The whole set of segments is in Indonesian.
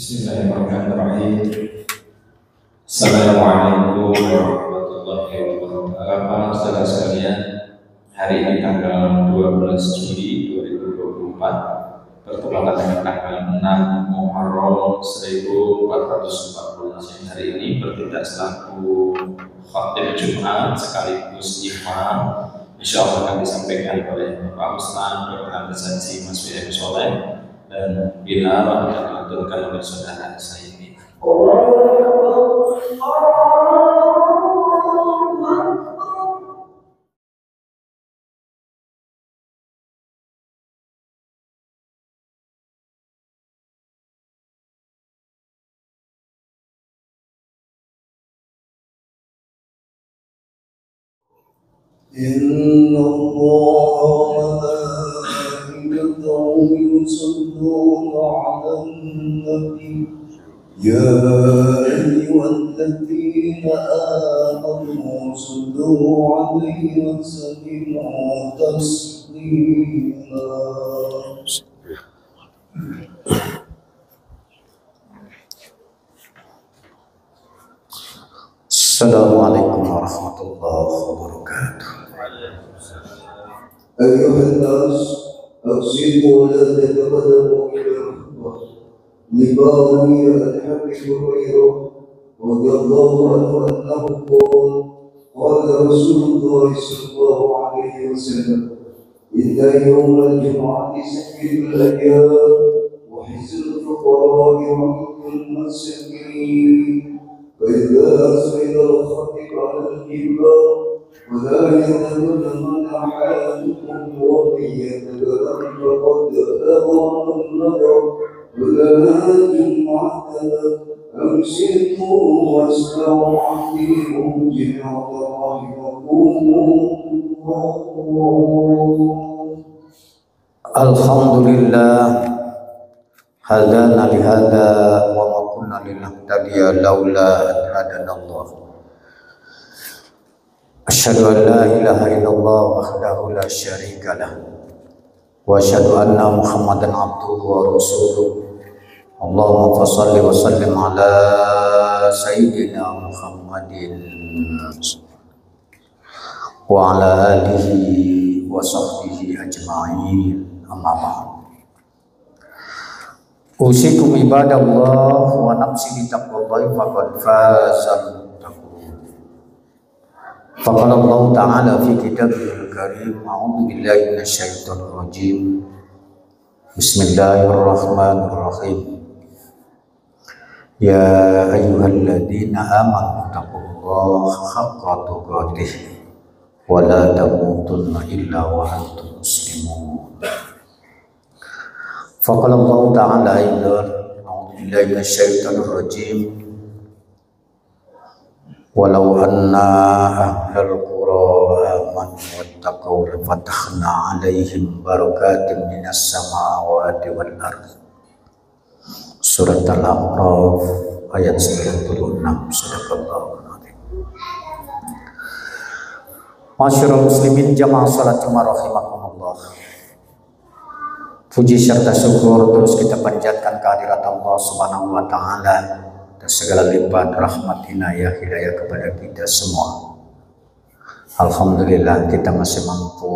Bismillahirrahmanirrahim. Assalamualaikum warahmatullahi wabarakatuh. Saudara sekalian, hari ini tanggal 12 Juli 2024 bertepatan dengan tanggal 6 Muharram 1440 hari ini bertindak selaku khatib Jumat sekaligus imam. Insya Allah akan disampaikan oleh Pak Ustaz Dr. Andes Haji Mas W.M. Soleh dan bila akan dilantunkan oleh saudara saya ini. إن الله وملائكته يصلون على النبي يا أيها الذين آمنوا صلوا عليه وسلموا تسليما. Assalamualaikum warahmatullahi wabarakatuh. أيها الناس أقسموا لا تتقدموا إلى الله لباغي الحبيب غيره رضي الله عنه أنه قال رسول الله صلى الله عليه وسلم إن يوم الجمعة سيد الأيام وحزن الفقراء وحب المساكين فإذا أسند الخطيب على الجبال ولا يتكلم أحدكم ومن يتكلم فقد أبى النظر ولا جمعة أمسكوا واسمعوا عنهم جميعا رحمكم الله. الحمد لله هدانا لهذا وما كنا لنهتدي لولا أن هدانا الله. أشهد أن لا إله إلا الله وحده لا شريك له وأشهد أن محمدا عبده ورسوله. اللهم صل وسلم على سيدنا محمد وعلى آله وصحبه أجمعين. أما بعد. Usikum ibadallah wa nafsi bitaqwallahi faqad fazal muttaqun. Faqala Allah Ta'ala fi kitabihil karim, a'udzu billahi minasyaitonir rajim. Bismillahirrahmanirrahim. Ya ayyuhalladzina amanu taqullaha haqqa tuqatih wa la tamutunna illa wa antum muslimun. Faqala Allah Ta'ala aidan, a'udzu billahi minasyaitonir rajim. Walau anna ahlal qura amanu wattaqaw lafatahna 'alaihim barakatin minas samawati wal ardh. Surat Al-A'raf ayat 96. Sadaqallahul azim. Masyarul muslimin jamaah salat Jumat rahimakumullah. Puji serta syukur terus kita panjatkan kehadirat Allah Subhanahu wa Ta'ala dan segala lipat rahmat inayah hidayah kepada kita semua. Alhamdulillah kita masih mampu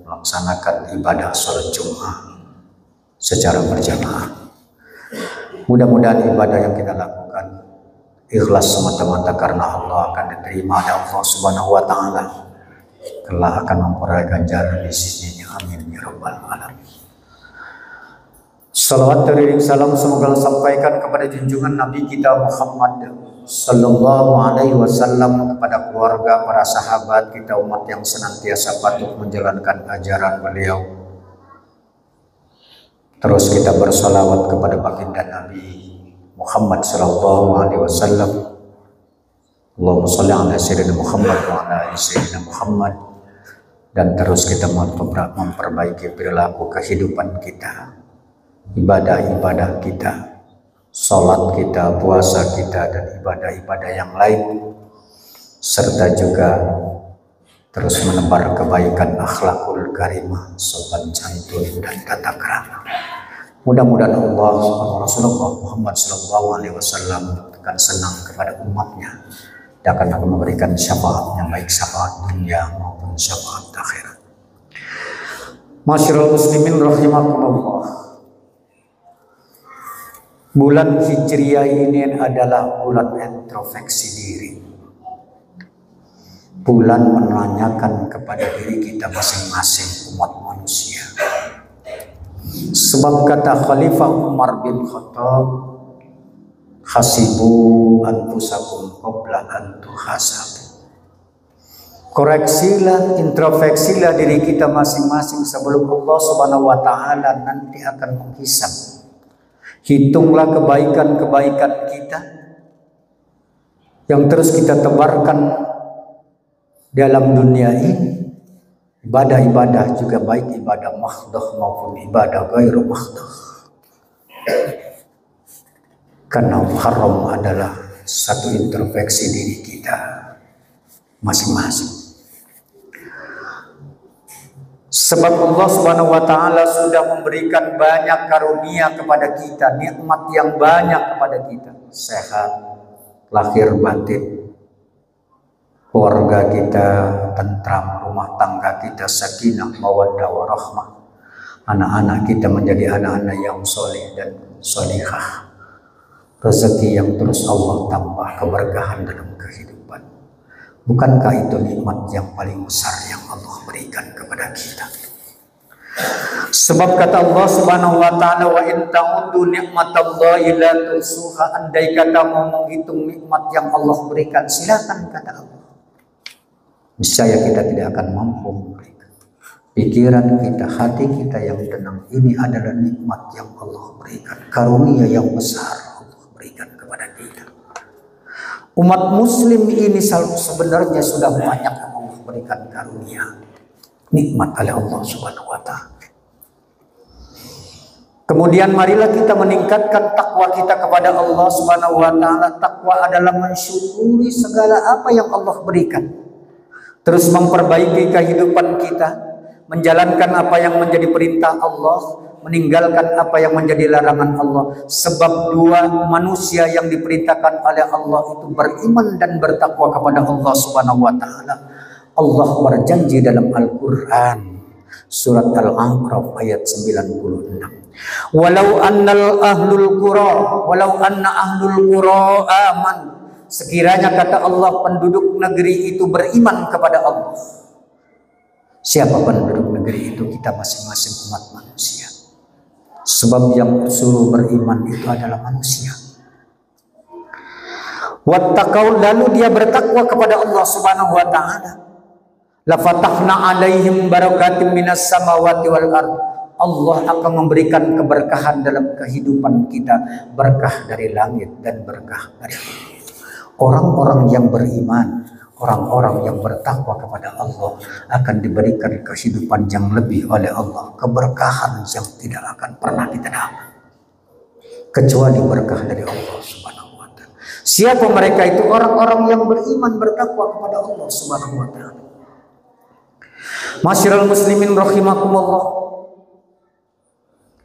melaksanakan ibadah sholat Jumat secara berjamaah. Mudah-mudahan ibadah yang kita lakukan ikhlas semata-mata karena Allah akan diterima oleh Allah Subhanahu wa Ta'ala. Kelak akan memperoleh ganjaran di sisinya. Amin ya rabbal alamin. Salawat teriring salam semoga sampaikan kepada junjungan Nabi kita Muhammad sallallahu alaihi wasallam, kepada keluarga, para sahabat kita, umat yang senantiasa patuh menjalankan ajaran beliau. Terus kita bersalawat kepada baginda Nabi Muhammad sallallahu alaihi wasallam. Allahumma shalli ala sayyidina Muhammad wa ala ali sayyidina Muhammad. Dan terus kita memperbaiki perilaku kehidupan kita, ibadah-ibadah kita, sholat kita, puasa kita, dan ibadah-ibadah yang lain, serta juga terus menebar kebaikan akhlakul karimah, sopan santun dan tata krama. Mudah-mudahan Allah subhanahu Rasulullah Muhammad sallallahu alaihi wasallam akan senang kepada umatnya dan akan memberikan syafaat yang baik, syafaat dunia maupun syafaat akhirat. Masyarul muslimin rahimakumullah. Bulan Hijriah ini adalah bulan introspeksi diri. Bulan menanyakan kepada diri kita masing-masing umat manusia. Sebab kata Khalifah Umar bin Khattab, hasibu anfusakum qabla an tuhasabu. Koreksilah, introspeksilah diri kita masing-masing sebelum Allah Subhanahu wa taala nanti akan menghisab. Hitunglah kebaikan-kebaikan kita yang terus kita tebarkan dalam dunia ini. Ibadah-ibadah juga baik ibadah mahdhah maupun ibadah ghairu mahdhah. Karena haram adalah satu introspeksi diri kita masing-masing. Sebab Allah Subhanahu wa taala sudah memberikan banyak karunia kepada kita, nikmat yang banyak kepada kita. Sehat, lahir batin, keluarga kita tentram, rumah tangga kita sakinah, mawaddah warahmah. Anak-anak kita menjadi anak-anak yang soleh dan solihah. Rezeki yang terus Allah tambah, keberkahan dalam kehidupan. Bukankah itu nikmat yang paling besar yang Allah berikan kepada kita? Sebab kata Allah Subhanahu wa taala, wa in ta'uddu ni'matallahi la tuhsuha. Andai kata mau menghitung nikmat yang Allah berikan, silakan kata Allah. Niscaya kita tidak akan mampu memberikan. Pikiran kita, hati kita yang tenang, ini adalah nikmat yang Allah berikan, karunia yang besar Allah berikan kepada kita. Umat muslim ini sebenarnya sudah banyak yang Allah berikan karunia, nikmat oleh Allah Subhanahu wa taala. Kemudian marilah kita meningkatkan takwa kita kepada Allah Subhanahu wa taala. Takwa adalah mensyukuri segala apa yang Allah berikan. Terus memperbaiki kehidupan kita, menjalankan apa yang menjadi perintah Allah, meninggalkan apa yang menjadi larangan Allah. Sebab dua manusia yang diperintahkan oleh Allah itu beriman dan bertakwa kepada Allah Subhanahu wa taala. Allah berjanji dalam Al-Qur'an surat Al-A'raf ayat 96. Walau anna ahlul qura aman. Sekiranya kata Allah penduduk negeri itu beriman kepada Allah. Siapa penduduk negeri itu? Kita masing-masing umat manusia. Sebab yang suruh beriman itu adalah manusia. Wattaqau, lalu dia bertakwa kepada Allah Subhanahu wa taala. La fatahna alaihim barakatim minas samawati wal ard. Allah akan memberikan keberkahan dalam kehidupan kita, berkah dari langit dan berkah dari Allah. Orang-orang yang beriman, orang-orang yang bertakwa kepada Allah akan diberikan kehidupan yang lebih oleh Allah, keberkahan yang tidak akan pernah kita dapat kecuali berkah dari Allah Subhanahu wa taala. Siapa mereka itu? Orang-orang yang beriman, bertakwa kepada Allah Subhanahu wa taala. Masyarul muslimin rahimakumullah.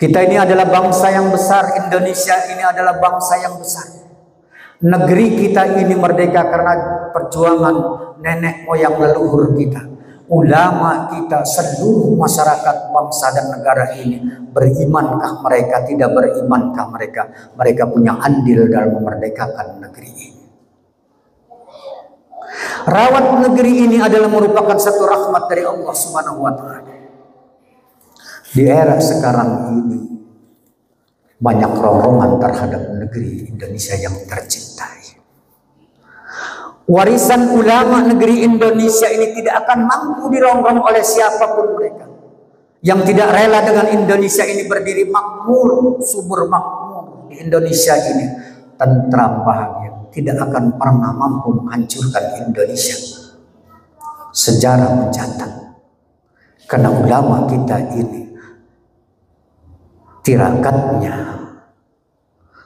Kita ini adalah bangsa yang besar, Indonesia ini adalah bangsa yang besar. Negeri kita ini merdeka karena perjuangan nenek moyang leluhur kita. Ulama kita, seluruh masyarakat bangsa dan negara ini, berimankah mereka, tidak berimankah mereka? Mereka punya andil dalam memerdekakan negeri ini. Rawat negeri ini adalah merupakan satu rahmat dari Allah Subhanahu wa taala. Di era sekarang ini banyak ronrongan terhadap negeri Indonesia yang tercintai. Warisan ulama negeri Indonesia ini tidak akan mampu dirongrong oleh siapapun mereka. Yang tidak rela dengan Indonesia ini berdiri makmur, subur makmur di Indonesia ini, tentram bahagia, tidak akan pernah mampu menghancurkan Indonesia. Sejarah mencatat, karena ulama kita ini tirakatnya,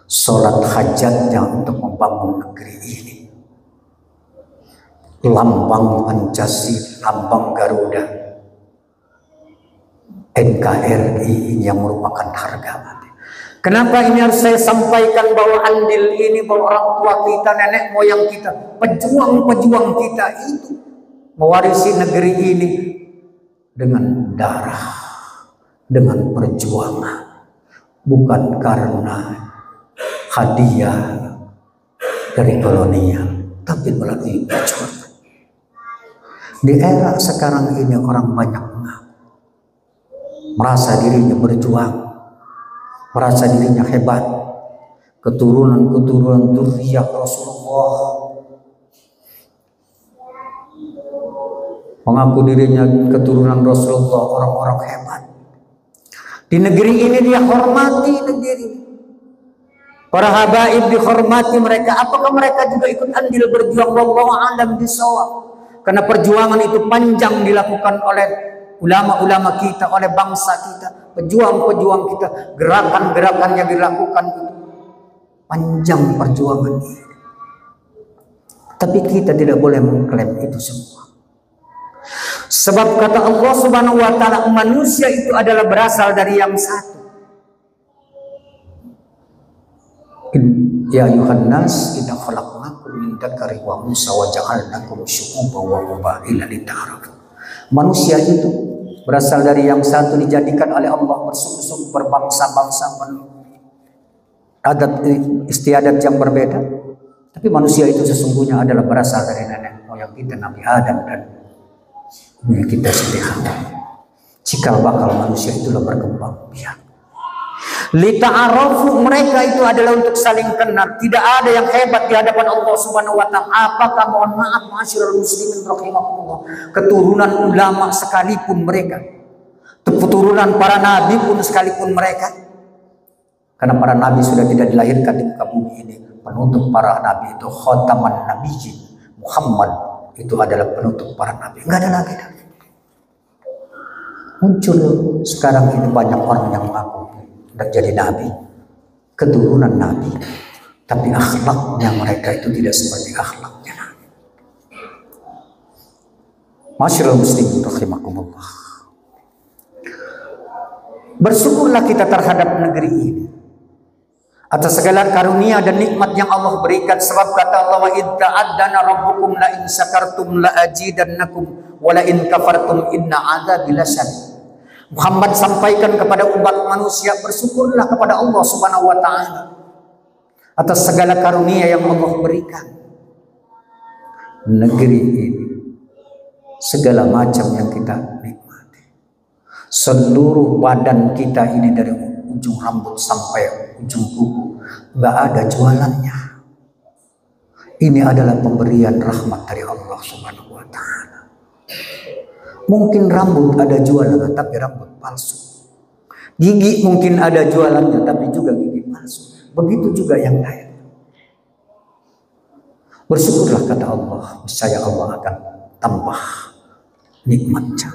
sholat hajatnya untuk membangun negeri ini. Lambang Pancasila, lambang Garuda, NKRI yang merupakan harga mati. Kenapa ini harus saya sampaikan bahwa andil ini, bahwa orang tua kita, nenek moyang kita, pejuang-pejuang kita itu mewarisi negeri ini dengan darah, dengan perjuangan, bukan karena hadiah dari kolonial, tapi melalui perjuangan. Di era sekarang ini orang banyak merasa dirinya berjuang, merasa dirinya hebat, keturunan dzurriyyah Rasulullah, mengaku dirinya keturunan Rasulullah, orang-orang hebat. Di negeri ini dia hormati negeri. Para habaib dihormati mereka. Apakah mereka juga ikut andil berjuang? Wallahu a'lam bishawab. Karena perjuangan itu panjang dilakukan oleh ulama-ulama kita, oleh bangsa kita, pejuang-pejuang kita, gerakan-gerakan yang dilakukan itu panjang perjuangan ini. Tapi kita tidak boleh mengklaim itu semua. Sebab kata Allah Subhanahu wa taala, manusia itu adalah berasal dari yang satu. Ya ayuhan nas, inna khalaqnakum min dzakari wa unsa wa ja'alnakum syu'uban wa qabaila lita'arafu. Manusia itu berasal dari yang satu, dijadikan oleh Allah bersuku-suku, berbangsa-bangsa, adat istiadat yang berbeda. Tapi manusia itu sesungguhnya adalah berasal dari nenek moyang kita, Nabi Adam dan kita sendiri. Cikal bakal manusia itulah berkembang biak. Lita'arafu, mereka itu adalah untuk saling kenal. Tidak ada yang hebat di hadapan Allah Subhanahu wa taala. Apakah, mohon maaf ma'asyiral muslimin rahimakumullah, keturunan ulama sekalipun mereka, keturunan para nabi pun sekalipun mereka, karena para nabi sudah tidak dilahirkan di muka bumi ini. Penutup para nabi itu khataman nabiyyin, Muhammad itu adalah penutup para nabi. Enggak ada lagi. Muncul sekarang ini banyak orang yang mengaku dan jadi nabi, keturunan nabi, tapi akhlaknya mereka itu tidak seperti akhlaknya nabi. Masyaallah muslimin rahimakumullah. Bersyukurlah kita terhadap negeri ini atas segala karunia dan nikmat yang Allah berikan. Sebab kata Allah, wa idza ta'addana rabbukum la in syakartum la azidannakum wa la in kafartum inna adzabi lasyadid. Muhammad sampaikan kepada umat manusia, bersyukurlah kepada Allah Subhanahu wa taala atas segala karunia yang Allah berikan. Negeri ini, segala macam yang kita nikmati, seluruh badan kita ini dari ujung rambut sampai ujung kuku, nggak ada jualannya. Ini adalah pemberian rahmat dari Allah Subhanahu wa taala. Mungkin rambut ada jualannya, tapi rambut palsu. Gigi mungkin ada jualannya, tapi juga gigi palsu. Begitu juga yang lain. Bersyukurlah kata Allah, niscaya Allah akan tambah nikmatnya.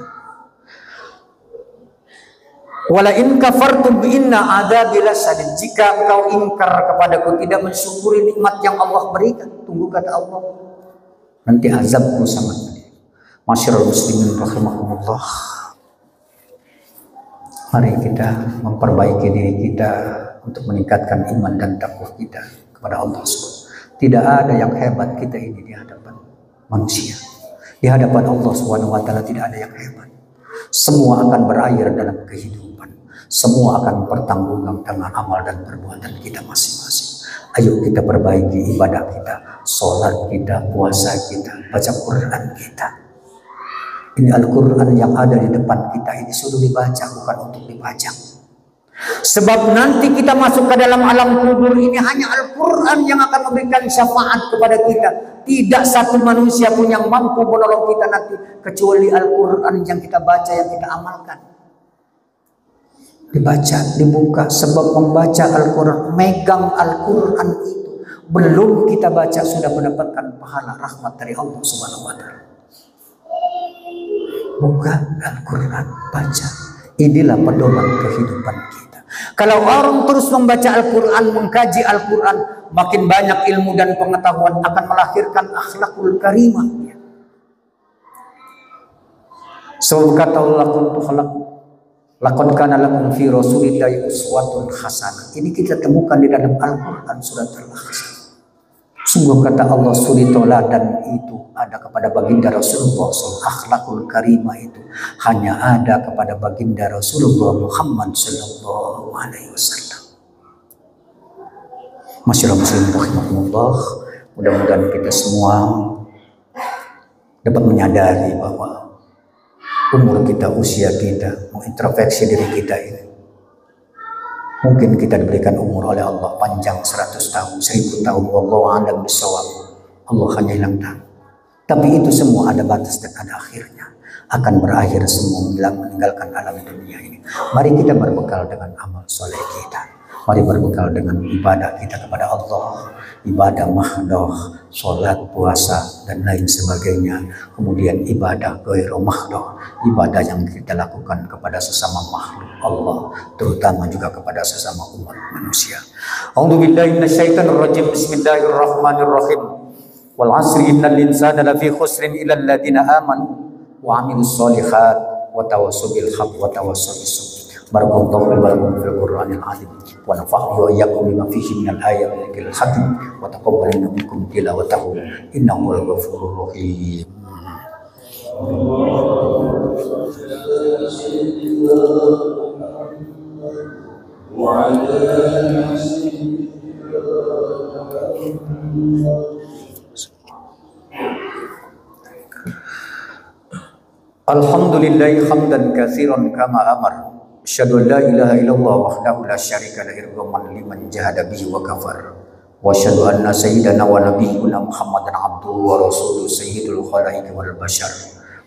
Wala in kafartum inna adzabi lasyadid. Jika engkau ingkar kepadaku, tidak mensyukuri nikmat yang Allah berikan, tunggu kata Allah, nanti azabku sangat pedih. Masyaallah muslimin rahimakumullah. Mari kita memperbaiki diri kita untuk meningkatkan iman dan takwa kita kepada Allah SWT. Tidak ada yang hebat kita ini di hadapan manusia. Di hadapan Allah SWT tidak ada yang hebat. Semua akan berakhir dalam kehidupan. Semua akan bertanggung dengan amal dan perbuatan kita masing-masing. Ayo kita perbaiki ibadah kita, sholat kita, puasa kita, baca Quran kita. Ini Al-Quran yang ada di depan kita ini sudah dibaca, bukan untuk dipajang. Sebab nanti kita masuk ke dalam alam kubur ini, hanya Al-Quran yang akan memberikan syafaat kepada kita. Tidak satu manusia pun yang mampu menolong kita nanti, kecuali Al-Quran yang kita baca, yang kita amalkan. Dibaca, dibuka. Sebab membaca Al-Quran, megang Al-Quran itu, belum kita baca sudah mendapatkan pahala rahmat dari Allah Subhanahu wa taala. Buka Al-Quran, baca. Inilah pedoman kehidupan kita. Kalau orang terus membaca Al-Quran, mengkaji Al-Quran, makin banyak ilmu dan pengetahuan akan melahirkan akhlakul karimah. Sebab kata Allah, kuntu khalaq Laqad kana lakum fi rasulillahi uswatun hasanah. Ini kita temukan di dalam Al-Quran surat Al-Ahzab. Sungguh kata Allah, suri teladan itu ada kepada baginda Rasulullah SAW. Akhlakul karimah itu hanya ada kepada baginda Rasulullah Muhammad Sallallahu Alaihi Wasallam. Masyaallah muslimin rahimahumullah, mudah-mudahan kita semua dapat menyadari bahwa umur kita, usia kita, mengintrospeksi diri kita ini. Mungkin kita diberikan umur oleh Allah panjang 100 tahun, 1000 tahun, wallahu a'lam bishawab. Allah hanya yang tahu. Tapi itu semua ada batas dan ada akhirnya. Akan berakhir semua meninggalkan alam dunia ini. Mari kita berbekal dengan amal soleh kita. Mari berbekal dengan ibadah kita kepada Allah. Ibadah mahdoh, sholat, puasa, dan lain sebagainya. Kemudian ibadah ghairu mahdoh, ibadah yang kita lakukan kepada sesama makhluk Allah, terutama juga kepada sesama umat manusia. A'udzubillahi minasyaitonir rajim. Bismillahirrahmanirrahim. Wal 'asri innal insana lafi khusrin illa alladziina aamanu wa 'amilus shalihat wa tawassaw bil haqqi wa tawassaw bis sabr. Barakallahu li wa lakum fil Qur'anil 'azim wa nafa'ani wa iyyakum bima fihi minal ayatil hakim wa taqabbal minkum tilawatahu innahu huwal ghafurur rahim. Alhamdulillahi hamdan katsiran kama amar. Asyhadu an la ilaha illallah wahdahu la syarika lahu wa liman jahada bihi wa kafar. Wa asyhadu anna sayyidana wa nabiyyana Muhammadan abduhu wa rasuluhu sayyidul khalaiqi wal bashar.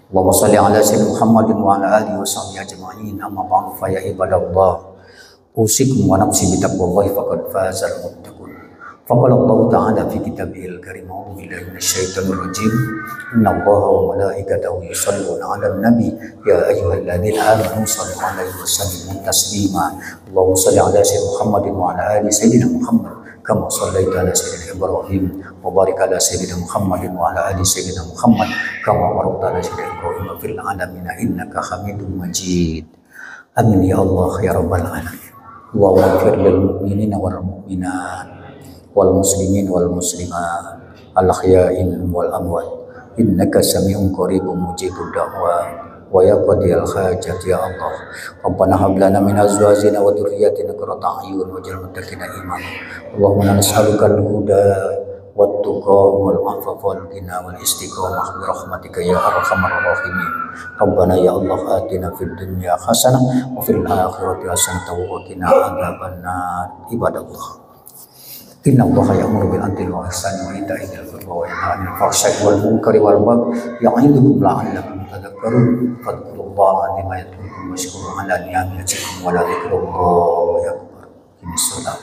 Allahumma shalli ala sayyidina Muhammadin wa ala alihi wa sahbihi ajma'in. Amma ba'du fa ya ibadallah. Usikum wa nafsi bi taqwallahi faqad fazal muttaqun. Faqala Allah ta'ala fi kitabihil karim, a'udzu billahi minasyaitonir rajim. Innallaha wa malaikatahu yusholluna 'alan nabi ya ayyuhalladzina amanu shallu 'alaihi wa sallimu taslima. Allahumma shalli 'ala sayyidina Muhammadin wa 'ala ali sayyidina Muhammad kama shallaita 'ala sayyidina Ibrahim wa barik 'ala sayyidina Muhammadin wa 'ala ali sayyidina Muhammad kama barakta 'ala sayyidina Ibrahim fil 'alamin innaka Hamidum Majid. Amin ya Allah ya rabbal alamin. Allahumma ighfir lil mu'minina wal mu'minat wal muslimin wal muslimat al ahya'in wal amwat innaka sami'un qaribun mujibud da'wat wa yaqdil hajat ya Allah. Rabbana hab lana min azwajina wa dhurriyyatina qurrata a'yun waj'alna muttaqina imama. Allahumma nas'aluka al-huda wat tuqa wal afafa wal ghina wal istiqamah bi rahmatika ya arhamar rahimin. Rabbana ya Allah atina fid dunya hasanah wa fil akhirati hasanah wa qina adzabannar. Ibadallah, inna Allaha ya'muru bil 'adli wal ihsani wa ita'i dzil qurba wa yanha 'anil fahsya'i wal munkari wal baghi ya'idukum la'allakum tadhakkarun. Fadhkurullaha 'azima yadhkurukum washkuru 'ala ni'amihi yazidukum wa la dzikrullahi akbar. Ini salat.